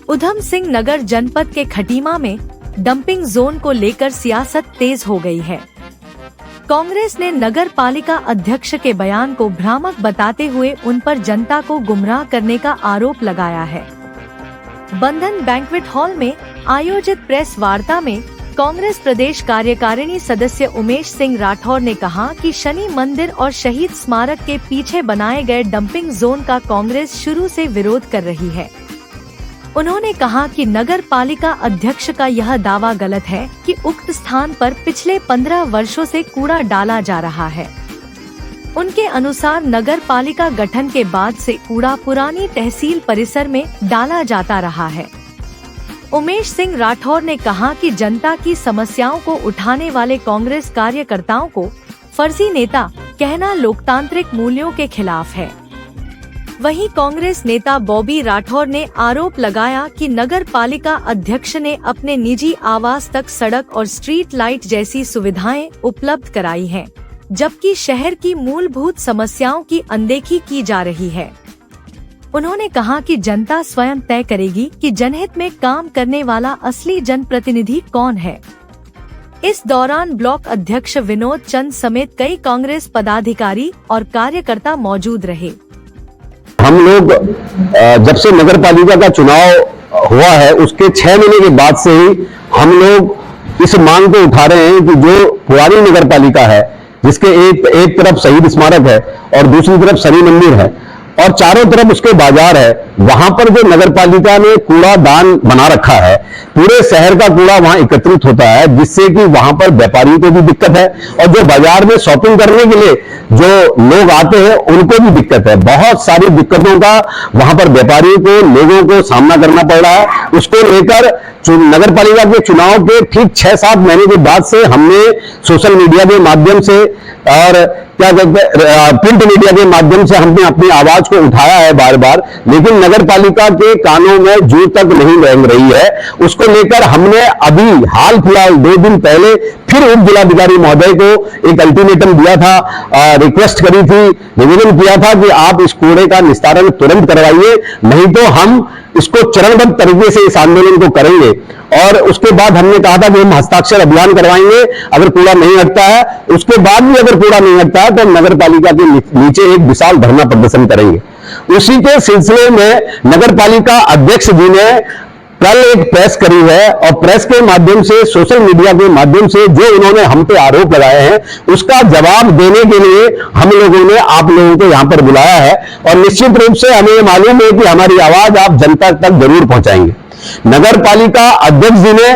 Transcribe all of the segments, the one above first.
उधम सिंह नगर जनपद के खटीमा में डंपिंग जोन को लेकर सियासत तेज हो गई है। कांग्रेस ने नगर पालिका अध्यक्ष के बयान को भ्रामक बताते हुए उन पर जनता को गुमराह करने का आरोप लगाया है। बंधन बैंक्वेट हॉल में आयोजित प्रेस वार्ता में कांग्रेस प्रदेश कार्यकारिणी सदस्य उमेश सिंह राठौर ने कहा कि शनि मंदिर और शहीद स्मारक के पीछे बनाए गए डंपिंग जोन का कांग्रेस शुरू से विरोध कर रही है। उन्होंने कहा कि नगर पालिका अध्यक्ष का यह दावा गलत है कि उक्त स्थान पर पिछले 15 वर्षों से कूड़ा डाला जा रहा है। उनके अनुसार नगर पालिका गठन के बाद से कूड़ा पुरानी तहसील परिसर में डाला जाता रहा है। उमेश सिंह राठौर ने कहा कि जनता की समस्याओं को उठाने वाले कांग्रेस कार्यकर्ताओं को फर्जी नेता कहना लोकतांत्रिक मूल्यों के खिलाफ है। वहीं कांग्रेस नेता बॉबी राठौर ने आरोप लगाया कि नगर पालिका अध्यक्ष ने अपने निजी आवास तक सड़क और स्ट्रीट लाइट जैसी सुविधाएं उपलब्ध कराई हैं, जबकि शहर की मूलभूत समस्याओं की अनदेखी की जा रही है। उन्होंने कहा कि जनता स्वयं तय करेगी कि जनहित में काम करने वाला असली जनप्रतिनिधि कौन है। इस दौरान ब्लॉक अध्यक्ष विनोद चंद समेत कई कांग्रेस पदाधिकारी और कार्यकर्ता मौजूद रहे। हम लोग जब से नगर पालिका का चुनाव हुआ है उसके 6 महीने के बाद से ही हम लोग इस मांग को उठा रहे हैं कि जो पुरानी नगर पालिका है, जिसके एक तरफ शहीद स्मारक है और दूसरी तरफ शनि मंदिर है और चारों तरफ उसके बाजार है, वहां पर जो नगर पालिका ने कूड़ा दान बना रखा है, पूरे शहर का कूड़ा वहां एकत्रित होता है, जिससे कि वहां पर व्यापारियों को भी दिक्कत है और जो बाजार में शॉपिंग करने के लिए जो लोग आते हैं उनको भी दिक्कत है। बहुत सारी दिक्कतों का वहां पर व्यापारियों को, लोगों को सामना करना पड़ रहा है। उसको लेकर नगर पालिका के चुनाव के ठीक 6-7 महीने के बाद से हमने सोशल मीडिया के माध्यम से और क्या कहते हैं प्रिंट मीडिया के माध्यम से हमने अपनी आवाज को उठाया है बार बार, लेकिन नगर पालिका के कानों में जू तक नहीं रेंग रही है। उसको लेकर हमने अभी हाल फिलहाल 2 दिन पहले फिर उप जिलाधिकारी महोदय को एक अल्टीमेटम दिया था, रिक्वेस्ट करी थी, निवेदन किया था कि आप इस कूड़े का निस्तारण तुरंत करवाइए, नहीं तो हम इसको चरणबद्ध तरीके से इस आंदोलन को करेंगे। और उसके बाद हमने कहा था कि हम हस्ताक्षर अभियान करवाएंगे अगर कूड़ा नहीं हटता है। उसके बाद भी अगर कूड़ा नहीं हटता है तो हम नगर पालिका के नीचे एक विशाल धरना प्रदर्शन करेंगे। उसी के सिलसिले में नगर पालिका अध्यक्ष जी ने कल एक प्रेस करी है और प्रेस के माध्यम से, सोशल मीडिया के माध्यम से जो उन्होंने हम पे आरोप लगाए हैं उसका जवाब देने के लिए हम लोगों ने आप लोगों को यहां पर बुलाया है और निश्चित रूप से हमें मालूम है कि हमारी आवाज आप जनता तक जरूर पहुंचाएंगे। नगर पालिका अध्यक्ष जी ने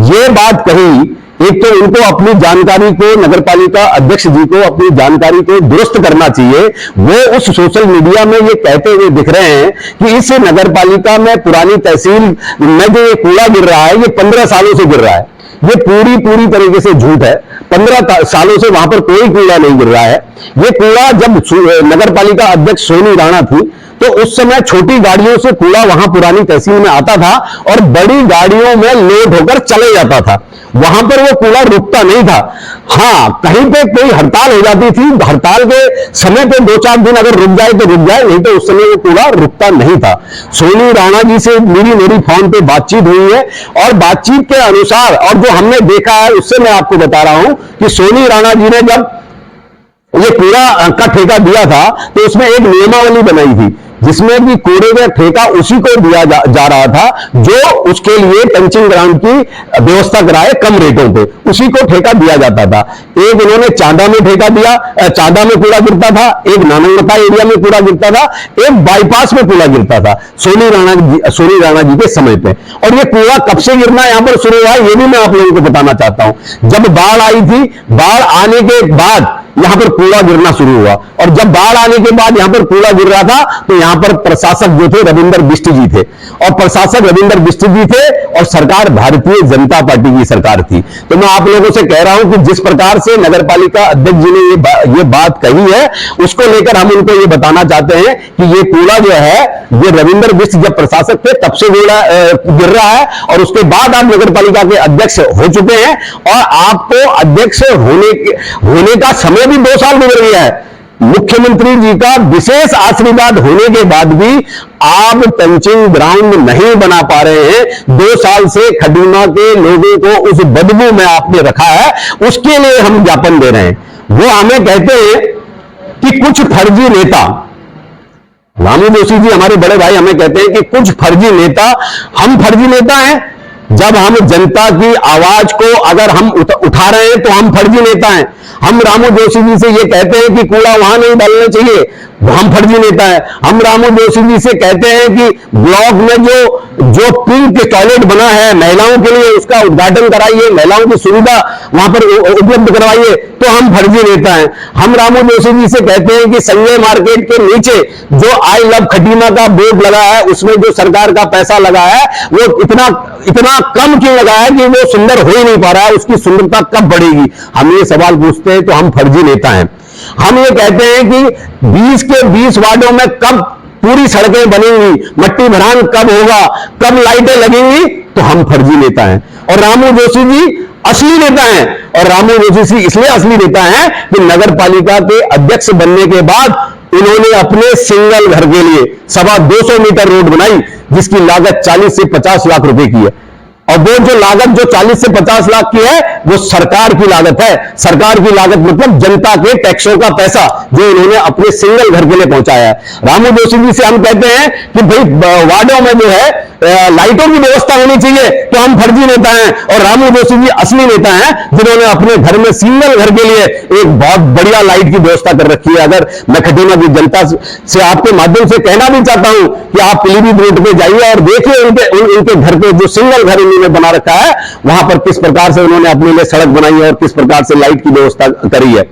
ये बात कही, एक तो उनको अपनी जानकारी को, नगर पालिका अध्यक्ष जी को अपनी जानकारी को दुरुस्त करना चाहिए। वो उस सोशल मीडिया में ये कहते हुए दिख रहे हैं कि इस नगर पालिका में पुरानी तहसील में जो ये कूड़ा गिर रहा है ये 15 सालों से गिर रहा है। ये पूरी तरीके से झूठ है। 15 सालों से वहां पर कोई कूड़ा नहीं गिर रहा है। ये कूड़ा जब नगर पालिका अध्यक्ष सोनी राणा थी तो उस समय छोटी गाड़ियों से कूड़ा वहां पुरानी तहसील में आता था और बड़ी गाड़ियों में लोड होकर चले जाता था। वहां पर वो कूड़ा रुकता नहीं था। हाँ, कहीं पे कोई हड़ताल हो जाती थी, हड़ताल के समय पे 2-4 दिन अगर रुक जाए तो रुक जाए, नहीं तो उस समय वो कूड़ा रुकता नहीं था। सोनी राणा जी से मेरी फोन पे बातचीत हुई है और बातचीत के अनुसार और जो हमने देखा है उससे मैं आपको बता रहा हूं कि सोनी राणा जी ने जब ये कूड़ा का ठेका दिया था तो उसमें एक नियमावली बनाई थी जिसमें भी कूड़े का ठेका उसी को दिया जा रहा था जो उसके लिए पंचिंग ग्राउंड की व्यवस्था कराए कम रेटों पे, उसी को ठेका दिया जाता था। एक उन्होंने चांदा में ठेका दिया, चांदा में कूड़ा गिरता था, एक नानंगता एरिया में कूड़ा गिरता था, एक बाईपास में कूड़ा गिरता था सोनी राणा जी के समय पे। और ये कूड़ा कब से गिरना यहां पर शुरू हुआ ये भी मैं आप लोगों को बताना चाहता हूं। जब बाढ़ आई थी, बाढ़ आने के बाद यहां पर कूड़ा गिरना शुरू हुआ और जब बाढ़ आने के बाद यहां पर कूड़ा गिर रहा था तो यहां पर प्रशासक जो थे रविंदर बिष्ट जी थे और प्रशासक रविंदर बिष्ट जी थे और सरकार भारतीय जनता पार्टी की सरकार थी। तो मैं आप लोगों से कह रहा हूं कि जिस प्रकार से नगर पालिका अध्यक्ष जी ने ये बात कही है उसको लेकर हम उनको ये बताना चाहते हैं कि ये कूड़ा जो है ये रविंदर बिष्ट जब प्रशासक थे तब से गिर रहा है और उसके बाद आप नगर पालिका के अध्यक्ष हो चुके हैं और आपको अध्यक्ष होने का समय भी 2 साल गुजर गया है। मुख्यमंत्री जी का विशेष आशीर्वाद होने के बाद भी आप टंचिंग ग्राउंड नहीं बना पा रहे हैं। 2 साल से खडीमा के लोगों को उस बदबू में आपने रखा है, उसके लिए हम ज्ञापन दे रहे हैं। वो हमें कहते हैं कि कुछ फर्जी नेता, रामू जोशी जी हमारे बड़े भाई हमें कहते हैं कि कुछ फर्जी नेता, हम फर्जी नेता हैं? जब हम जनता की आवाज को अगर हम उठा रहे हैं तो हम फर्जी नेता हैं। हम रामू जोशी जी से ये कहते हैं कि कूड़ा वहां नहीं डालना चाहिए, हम फर्जी नेता है। हम रामू जोशी जी से कहते हैं कि ब्लॉक में जो पिंक टॉयलेट बना है महिलाओं के लिए, उसका उद्घाटन कराइए, महिलाओं की सुविधा वहां पर उपलब्ध करवाइए, तो हम फर्जी नेता हैं। हम रामू जोशी जी से कहते हैं कि संजय मार्केट के नीचे जो आई लव खटीमा का बोर्ड लगा है, उसमें जो सरकार का पैसा लगा है वो इतना कम क्यों लगा है कि वो सुंदर हो ही नहीं पा रहा है, उसकी सुंदरता कब बढ़ेगी? हम ये सवाल पूछते हैं, तो हम फर्जी नेता हैं। हम ये कहते हैं कि 20 के 20 वार्डों में कब पूरी सड़कें बनेंगी, मट्टी भरान कब होगा, कब लाइटें लगेंगी, तो हम फर्जी नेता हैं। और रामू जोशी जी असली नेता हैं। और रामू जोशी जी इसलिए असली नेता हैं कि नगर पालिका के अध्यक्ष बनने के बाद उन्होंने अपने सिंगल घर के लिए 250 मीटर रोड बनाई, जिसकी लागत 40 से 50 लाख रुपए की है। और वो जो लागत जो 40 से 50 लाख की है, वो सरकार की लागत है। सरकार की लागत मतलब जनता के टैक्सों का पैसा जो इन्होंने अपने सिंगल घर के लिए पहुंचाया है। रामू जोशी जी से हम कहते हैं कि भाई वार्डों में जो है लाइटों की व्यवस्था होनी चाहिए, तो हम फर्जी नेता हैं। और रामू जोशी जी असली नेता हैं, जिन्होंने अपने घर में सिंगल घर के लिए एक बहुत बढ़िया लाइट की व्यवस्था कर रखी है। अगर मैं खटीमा की जनता से आपके माध्यम से कहना भी चाहता हूं कि आप पीलीभीत रोड पे जाइए और देखिए उनके घर पे जो सिंगल घर इन्होंने बना रखा है, वहां पर किस प्रकार से उन्होंने अपने लिए सड़क बनाई है और किस प्रकार से लाइट की व्यवस्था करी है।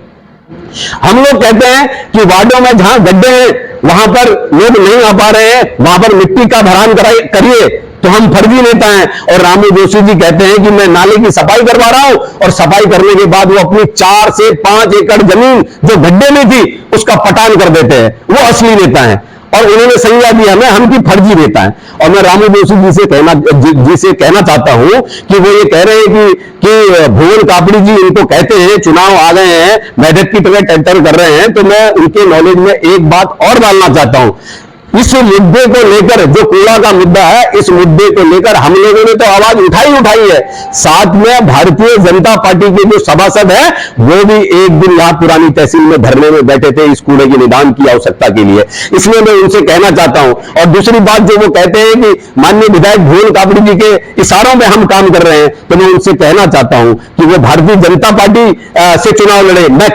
हम लोग कहते हैं कि वार्डों में जहां गड्ढे हैं वहां पर लोग नहीं आ पा रहे हैं, वहां पर मिट्टी का भरान करिए, तो हम फर्जी नेता हैं। और रामू जोशी जी कहते हैं कि मैं नाले की सफाई करवा रहा हूं, और सफाई करने के बाद वो अपनी 4 से 5 एकड़ जमीन जो गड्ढे में थी उसका पटान कर देते हैं। वो असली नेता हैं और उन्होंने संज्ञा दी हमें, हम की फर्जी नेता है। और मैं रामू जोशी जी से कहना चाहता हूं कि वो ये कह रहे हैं कि भुवन कापड़ी जी इनको कहते हैं चुनाव आ गए हैं, मेहनत की तरह टेंटर कर रहे हैं, तो मैं उनके नॉलेज में एक बात और डालना चाहता हूं। इस मुद्दे को लेकर, जो कूड़ा का मुद्दा है, इस मुद्दे को लेकर हम लोगों ने तो आवाज उठाई है। साथ में भारतीय जनता पार्टी के जो सभासद हैं वो भी एक दिन यहां पुरानी तहसील में धरने में बैठे थे इस कूड़े के निदान की आवश्यकता के लिए। इसलिए मैं उनसे कहना चाहता हूं। और दूसरी बात जो वो कहते हैं कि माननीय विधायक भुवन कापड़ी जी के इशारों में हम काम कर रहे हैं, तो मैं उनसे कहना चाहता हूं कि वो भारतीय जनता पार्टी से चुनाव लड़े, मैं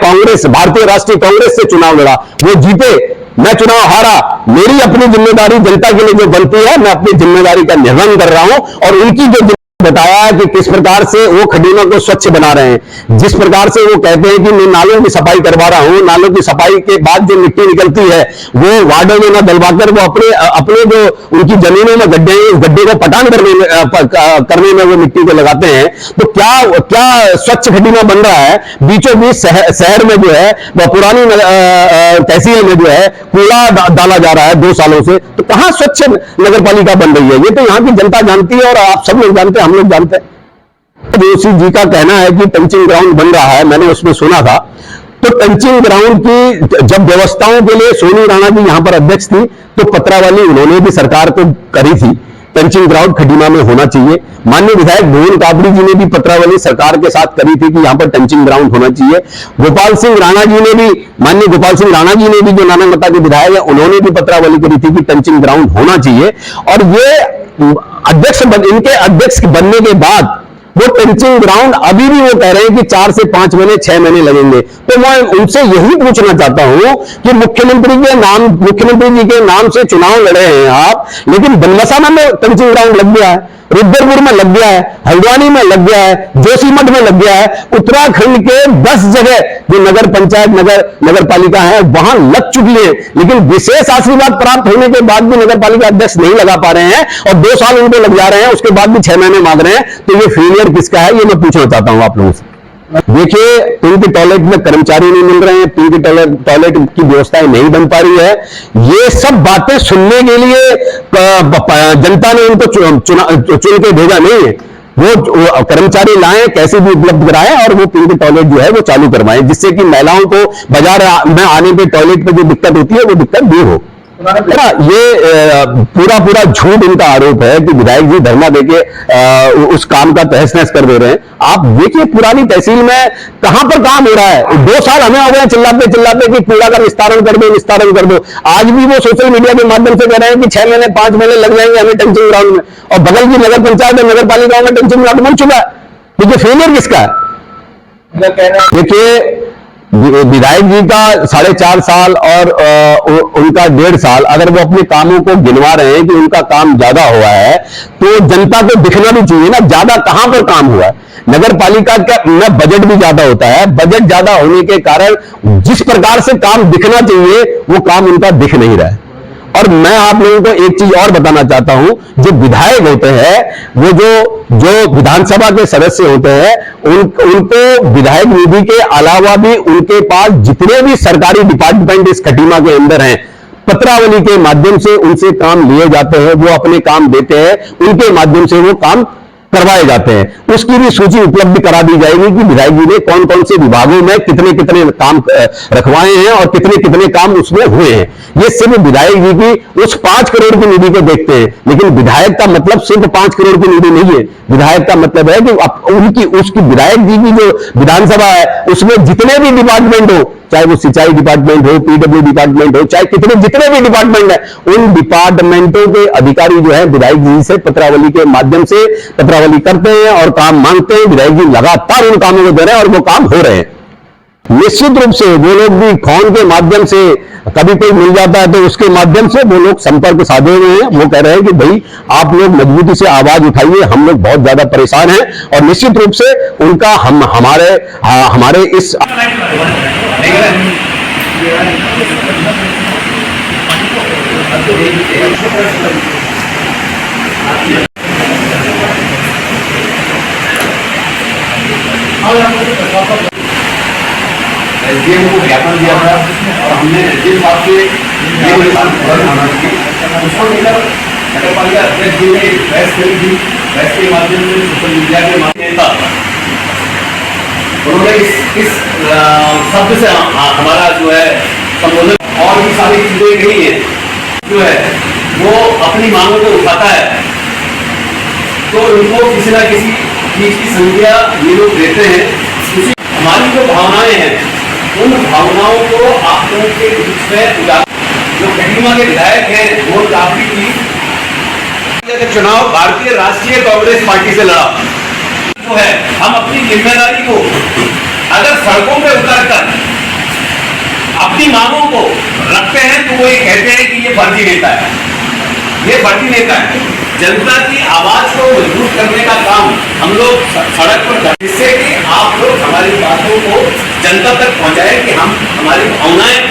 भारतीय राष्ट्रीय कांग्रेस से चुनाव लड़ा, वो जीते, मैं चुनाव हारा। मेरी अपनी जिम्मेदारी जनता के लिए जो बनती है, मैं अपनी जिम्मेदारी का निर्वहन कर रहा हूं। और उनकी जो बताया कि किस प्रकार से वो खडीमा को स्वच्छ बना रहे हैं, जिस प्रकार से वो कहते हैं कि मैं नालों की सफाई करवा रहा हूं, नालों की सफाई के बाद जो मिट्टी निकलती है वो वार्डों में न डलवाकर वो अपने जो उनकी जमीनों में गड्ढे हैं, उस गड्ढे को पटान करने में वो मिट्टी को लगाते हैं। तो क्या स्वच्छ खडीमा बन रहा है? बीचों बीच शहर में जो है वह पुरानी तहसील में जो है कूड़ा डाला जा रहा है 2 सालों से, तो कहां स्वच्छ नगर पालिका बन रही है? ये तो यहाँ की जनता जानती है और आप सब लोग जानते हैं, हम लोग जानते हैं। जोशी जी का कहना है कि टंचिंग ग्राउंड बन रहा है, मैंने उसमें सुना था। तो टंचिंग ग्राउंड की जब व्यवस्थाओं के लिए सोनी राणा जी यहां पर अध्यक्ष थी, तो पत्रावली उन्होंने भी सरकार को करी थी, टंचिंग ग्राउंड खडीमा में होना चाहिए। माननीय विधायक भुवन कापड़ी जी ने भी पत्रावली सरकार के साथ करी थी कि यहां पर टंचिंग ग्राउंड होना चाहिए। गोपाल सिंह राणा जी ने भी, माननीय गोपाल सिंह राणा जी ने भी, जो नानामता के विधायक है, उन्होंने भी पत्रावली करी थी कि टंचिंग ग्राउंड होना चाहिए। और ये इनके अध्यक्ष बनने के बाद वो टंचिंग ग्राउंड अभी भी वो कह रहे हैं कि 4 से 5 महीने 6 महीने लगेंगे। तो मैं उनसे यही पूछना चाहता हूं कि मुख्यमंत्री जी के नाम से चुनाव लड़े हैं आप, लेकिन बनमसाना में टंचिंग ग्राउंड लग गया है, रुद्रपुर में लग गया है, हल्द्वानी में लग गया है, जोशीमठ में लग गया है, उत्तराखंड के 10 जगह जो नगर पंचायत नगर पालिका है वहां लग चुकी है। लेकिन विशेष आशीर्वाद प्राप्त होने के बाद भी नगर पालिका अध्यक्ष नहीं लगा पा रहे हैं और 2 साल उनको लग जा रहे हैं, उसके बाद भी 6 महीने मांग रहे हैं। तो ये फेलियर किसका है, ये मैं पूछना चाहता हूं आप लोगों से। देखिए, पिंक टॉयलेट में कर्मचारी नहीं मिल रहे हैं, पिंक टॉयलेट की व्यवस्थाएं नहीं बन पा रही है। ये सब बातें सुनने के लिए जनता ने उनको चुन के भेजा नहीं है। वो कर्मचारी लाएं, कैसे भी उपलब्ध कराएं और वो पिंक टॉयलेट जो है वो चालू करवाएं, जिससे कि महिलाओं को बाजार में आने पे टॉयलेट पे जो दिक्कत होती है वो दिक्कत दूर हो। ये पूरा झूठ इनका आरोप है कि विधायक जी धरना देके उस काम का तहस नहस कर दे रहे हैं। आप देखिए पुरानी तहसील में कहां पर काम हो रहा है। 2 साल हमें हो गए चिल्लाते कि कूड़ा का निस्तारण कर दो। आज भी वो सोशल मीडिया के माध्यम से कह रहे हैं कि 6 महीने 5 महीने लग जाएंगे हमें टंचिंग ग्राउंड में, और बगल की नगर पंचायत और नगर पालिकाओं में टंचिंग ग्राउंड बन चुका है। देखिए फेलियर किसका है। देखिए विधायक जी का 4.5 साल और उनका 1.5 साल अगर वो अपने कामों को गिनवा रहे हैं कि उनका काम ज्यादा हुआ है, तो जनता को दिखना भी चाहिए ना ज्यादा कहां पर काम हुआ है। नगर पालिका का में बजट भी ज्यादा होता है, बजट ज्यादा होने के कारण जिस प्रकार से काम दिखना चाहिए वो काम उनका दिख नहीं रहा है। और मैं आप लोगों को एक चीज और बताना चाहता हूं, जो विधायक होते हैं वो जो विधानसभा के सदस्य होते हैं उनको विधायक निधि के अलावा भी उनके पास जितने भी सरकारी डिपार्टमेंट इस खटीमा के अंदर हैं, पत्रावली के माध्यम से उनसे काम लिए जाते हैं, वो अपने काम देते हैं, उनके माध्यम से वो काम करवाए जाते हैं। उसकी भी सूची उपलब्ध करा दी जाएगी कि विधायक जी ने कौन कौन से विभागों में कितने कितने काम रखवाए हैं और कितने कितने काम उसमें हुए हैं। ये सिर्फ विधायक जी की उस 5 करोड़ की निधि को देखते हैं, लेकिन विधायक का मतलब सिर्फ 5 करोड़ की निधि नहीं है। विधायक का मतलब है कि उसकी विधायक जी की जो विधानसभा है उसमें जितने भी डिपार्टमेंट हो, चाहे वो सिंचाई डिपार्टमेंट हो, पीडब्ल्यू डिपार्टमेंट हो, चाहे जितने भी डिपार्टमेंट है, उन डिपार्टमेंटों के अधिकारी जो है विधायक जी से पत्रावली के माध्यम से पत्रावली करते हैं और काम मांगते हैं। विधायक जी लगातार उन कामों को दे रहे हैं और वो काम हो रहे हैं। निश्चित रूप से वो लोग भी फोन के माध्यम से कभी कोई मिल जाता है तो उसके माध्यम से वो लोग संपर्क साधे हुए हैं। वो कह रहे हैं कि भाई आप लोग मजबूती से आवाज उठाइए, हम लोग बहुत ज्यादा परेशान हैं। और निश्चित रूप से उनका हमारे इस एसडीएम को ज्ञापन दिया था और हमने एसडीएम साहब से उसको लेकर नगर पालिका अध्यक्ष जी ने बहस करी थी। बहस के माध्यम से सोशल मीडिया के माध्यम से उन्होंने इस शब्द से हमारा जो है संबोधन और भी सारी चीजें कही है, जो है वो अपनी मांगों को उठाता है तो उनको किसी न किसी चीज की संज्ञा ये लोग देते हैं। हमारी जो भावनाएं हैं उन भावनाओं को आप लोगों के बीच में उजागर। जो खटीमा के विधायक हैं वो काफी चुनाव भारतीय राष्ट्रीय कांग्रेस पार्टी से लड़ा तो है। हम अपनी जिम्मेदारी को अगर सड़कों पे उतरकर अपनी मांगों को रखते हैं तो वो ये कहते हैं कि ये फर्जी नेता है, ये फर्जी नेता है। जनता की आवाज को मजबूत करने का काम हम लोग सड़क पर करते हैं, जिससे कि आप लोग हमारी बातों को जनता तक पहुंचाएं कि हम हमारी भावनाएं